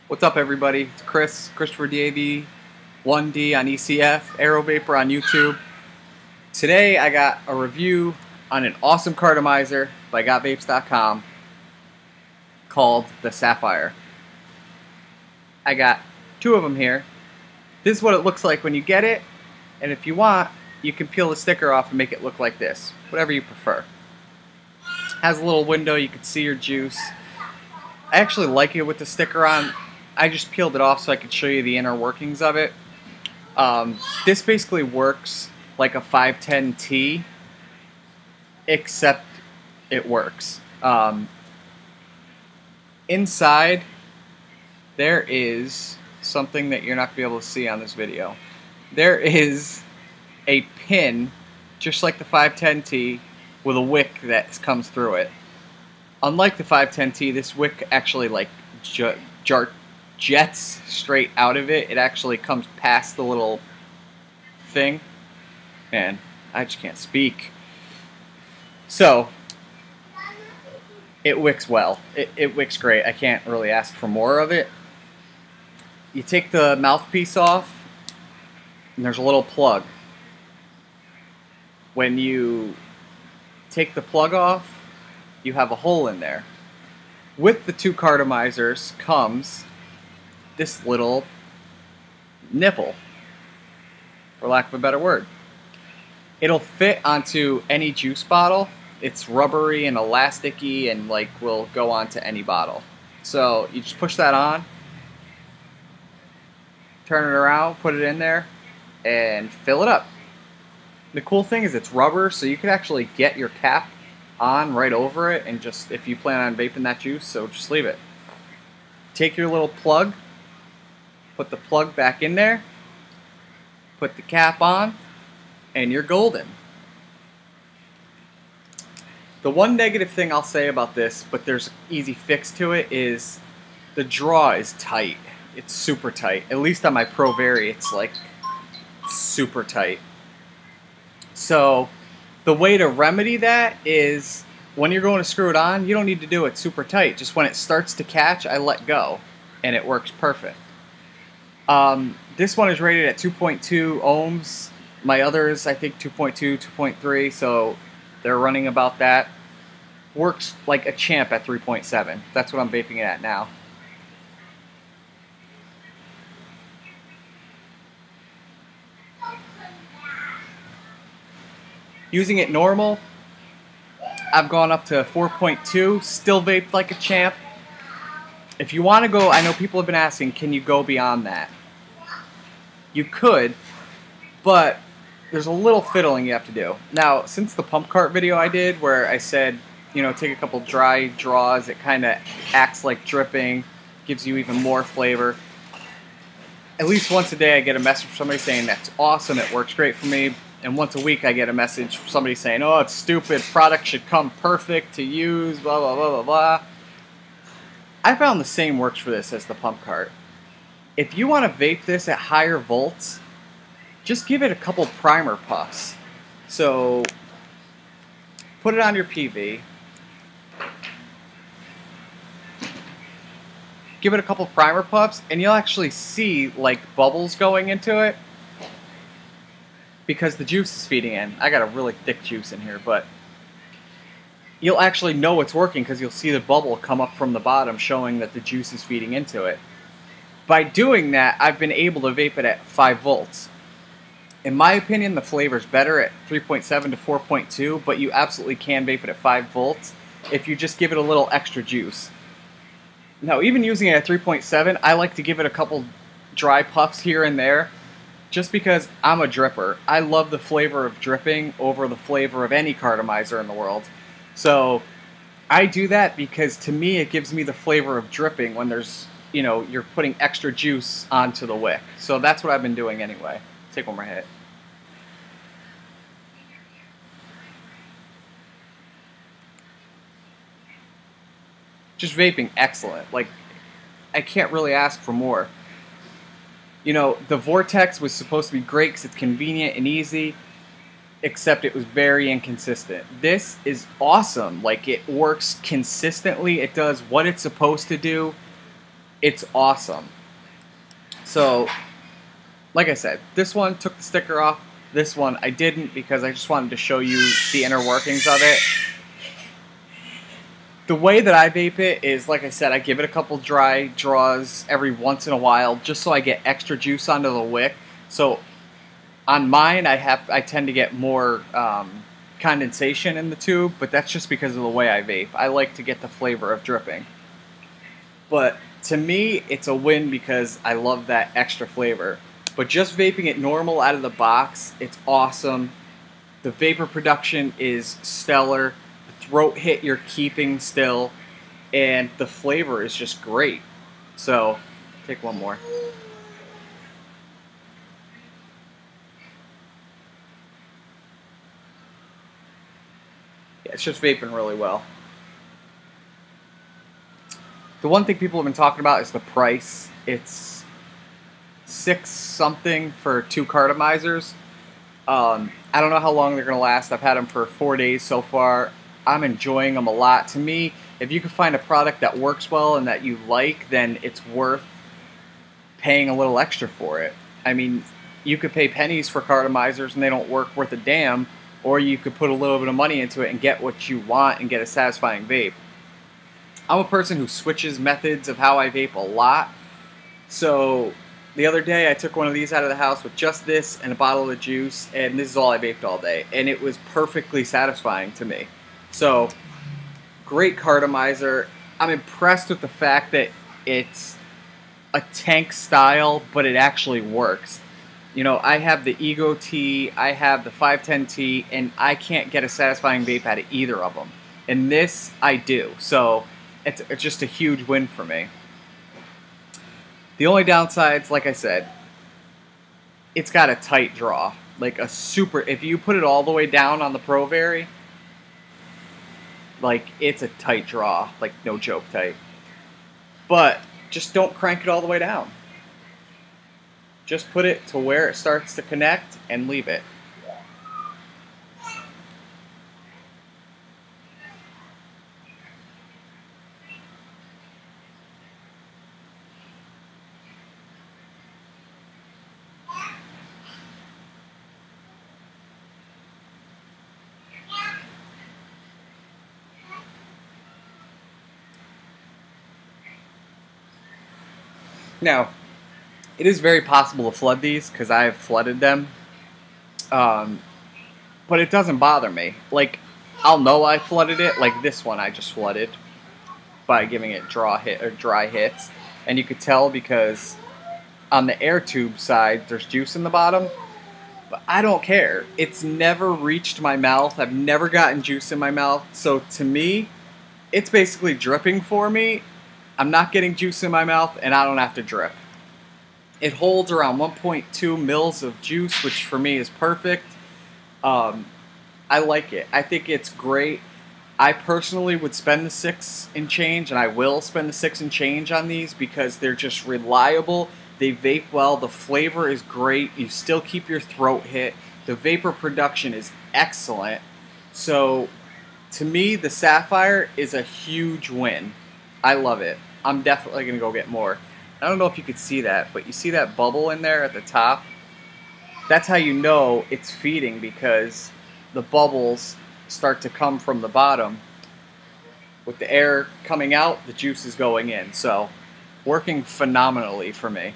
What's up, everybody? It's Christopher DAV, 1D on ECF, Aerovapor on YouTube. Today I got a review on an awesome cartomizer by Gotvapes.com called the Sapphire. I got two of them here. This is what it looks like when you get it, and if you want, you can peel the sticker off and make it look like this, whatever you prefer. Has a little window, you can see your juice. I actually like it with the sticker on. I just peeled it off so I could show you the inner workings of it. This basically works like a 510T, except it works. Inside, there is something that you're not going to be able to see on this video. There is a pin, just like the 510T, with a wick that comes through it. Unlike the 510T, this wick actually like jets straight out of it. It actually comes past the little thing. Man, I just can't speak. So, it wicks well. It wicks great. I can't really ask for more of it. You take the mouthpiece off, and there's a little plug. When you take the plug off, you have a hole in there. With the two cartomizers comes this little nipple, for lack of a better word. It'll fit onto any juice bottle. It's rubbery and elasticy and like will go onto any bottle. So you just push that on, turn it around, put it in there, and fill it up. The cool thing is it's rubber, so you can actually get your cap on right over it, and just if you plan on vaping that juice, so just leave it. Take your little plug, put the plug back in there, put the cap on, and you're golden. The one negative thing I'll say about this, but there's an easy fix to it, is the draw is tight. It's super tight. At least on my Pro Vari, it's like super tight. So the way to remedy that is when you're going to screw it on, you don't need to do it super tight. Just when it starts to catch, I let go, and it works perfect. This one is rated at 2.2 ohms. My others, I think 2.2, 2.3, so they're running about that. Works like a champ at 3.7. That's what I'm vaping it at now. Using it normal, I've gone up to 4.2, still vaped like a champ. If you want to go, I know people have been asking, can you go beyond that? You could, but there's a little fiddling you have to do. Now, since the pump cart video I did, where I said, you know, take a couple dry draws, it kind of acts like dripping, gives you even more flavor. At least once a day I get a message from somebody saying, that's awesome, it works great for me. And once a week I get a message from somebody saying, oh, it's stupid, product should come perfect to use, blah, blah, blah, blah, blah. I found the same works for this as the pump cart. If you want to vape this at higher volts, just give it a couple primer puffs. So, put it on your PV. Give it a couple primer puffs, and you'll actually see like bubbles going into it, because the juice is feeding in. I got a really thick juice in here, but you'll actually know it's working because you'll see the bubble come up from the bottom showing that the juice is feeding into it. By doing that, I've been able to vape it at 5 volts. In my opinion, the flavor's better at 3.7 to 4.2, but you absolutely can vape it at 5 volts if you just give it a little extra juice. Now, even using it at 3.7, I like to give it a couple dry puffs here and there, just because I'm a dripper. I love the flavor of dripping over the flavor of any cartomizer in the world. So I do that because to me it gives me the flavor of dripping when there's, you know, you're putting extra juice onto the wick. So that's what I've been doing anyway. Take one more hit. Just vaping excellent. Like, I can't really ask for more. You know, the Vortex was supposed to be great because it's convenient and easy, except it was very inconsistent. This is awesome. Like, it works consistently. It does what it's supposed to do. It's awesome. So, like I said, this one took the sticker off. This one I didn't because I just wanted to show you the inner workings of it. The way that I vape it is, like I said, I give it a couple dry draws every once in a while just so I get extra juice onto the wick. So on mine, I tend to get more condensation in the tube, but that's just because of the way I vape. I like to get the flavor of dripping. But to me, it's a win because I love that extra flavor. But just vaping it normal out of the box, it's awesome. The vapor production is stellar. The throat hit you're keeping still. And the flavor is just great. So, take one more. Yeah, it's just vaping really well. The one thing people have been talking about is the price. It's $6 something for 2 cartomizers. I don't know how long they're going to last. I've had them for 4 days so far. I'm enjoying them a lot. To me, if you can find a product that works well and that you like, then it's worth paying a little extra for it. I mean, you could pay pennies for cartomizers and they don't work worth a damn, or you could put a little bit of money into it and get what you want and get a satisfying vape. I'm a person who switches methods of how I vape a lot. So the other day I took one of these out of the house with just this and a bottle of juice, and this is all I vaped all day. And it was perfectly satisfying to me. So, great cartomizer. I'm impressed with the fact that it's a tank style, but it actually works. You know, I have the Ego T, I have the 510T, and I can't get a satisfying vape out of either of them. And this, I do. So, it's just a huge win for me. The only downsides, like I said, it's got a tight draw. Like a super, if you put it all the way down on the Pro Vari, like it's a tight draw. Like no joke tight. But just don't crank it all the way down. Just put it to where it starts to connect and leave it. Now, it is very possible to flood these because I have flooded them, but it doesn't bother me. Like, I'll know I flooded it. Like this one, I just flooded by giving it dry hits, and you could tell because on the air tube side, there's juice in the bottom. But I don't care. It's never reached my mouth. I've never gotten juice in my mouth. So to me, it's basically dripping for me. I'm not getting juice in my mouth, and I don't have to drip. It holds around 1.2 mils of juice, which for me is perfect. I like it. I think it's great. I personally would spend the $6 and change, and I will spend the $6 and change on these because they're just reliable. They vape well. The flavor is great. You still keep your throat hit. The vapor production is excellent. So, to me, the Sapphire is a huge win. I love it. I'm definitely going to go get more. I don't know if you could see that, but you see that bubble in there at the top? That's how you know it's feeding because the bubbles start to come from the bottom. With the air coming out, the juice is going in. So, working phenomenally for me.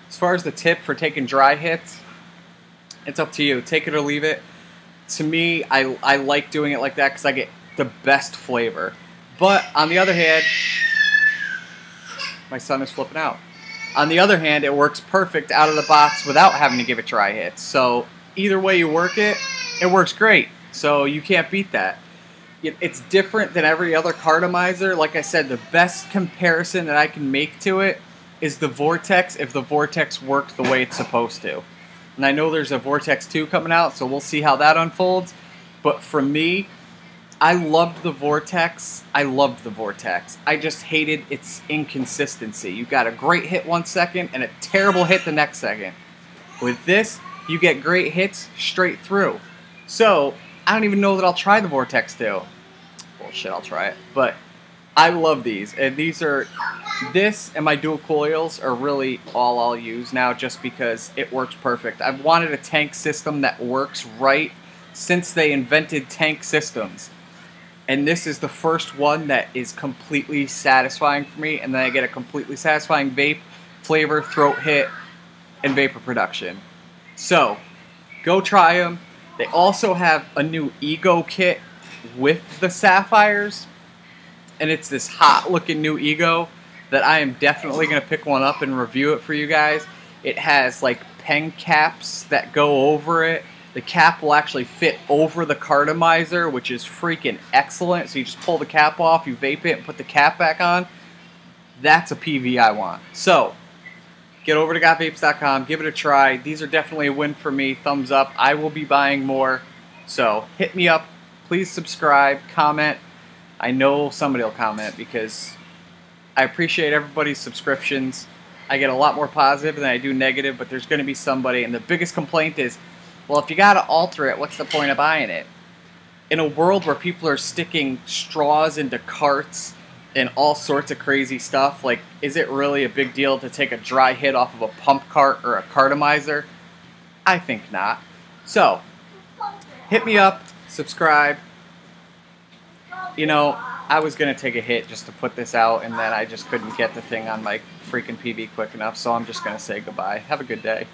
As far as the tip for taking dry hits, it's up to you. Take it or leave it. To me, I like doing it like that because I get the best flavor. But on the other hand, my son is flipping out. On the other hand, it works perfect out of the box without having to give it dry hits. So either way you work it, it works great. So you can't beat that. It's different than every other cartomizer. Like I said, the best comparison that I can make to it is the Vortex if the Vortex worked the way it's supposed to. And I know there's a Vortex 2 coming out, so we'll see how that unfolds. But for me, I loved the Vortex. I loved the Vortex. I just hated its inconsistency. You got a great hit one second and a terrible hit the next second. With this, You get great hits straight through. So, I don't even know that I'll try the Vortex 2. Bullshit, I'll try it. But I love these. And this and my dual coils are really all I'll use now just because it works perfect. I've wanted a tank system that works right since they invented tank systems. And this is the first one that is completely satisfying for me. And then I get a completely satisfying vape, flavor, throat hit, and vapor production. So, go try them. They also have a new Ego kit with the Sapphires. And it's this hot looking new Ego that I am definitely going to pick one up and review it for you guys. It has like pen caps that go over it. The cap will actually fit over the cartomizer, which is freaking excellent. So you just pull the cap off, you vape it, and put the cap back on. That's a PV I want. So, get over to Gotvapes.com, give it a try. These are definitely a win for me. Thumbs up. I will be buying more. So, hit me up. Please subscribe, comment. I know somebody will comment because I appreciate everybody's subscriptions. I get a lot more positive than I do negative, but there's going to be somebody. And the biggest complaint is, well, if you got to alter it, what's the point of buying it? In a world where people are sticking straws into carts and all sorts of crazy stuff, like, is it really a big deal to take a dry hit off of a pump cart or a cartomizer? I think not. So, hit me up, subscribe. You know, I was going to take a hit just to put this out, and then I just couldn't get the thing on my freaking PV quick enough, so I'm just going to say goodbye. Have a good day.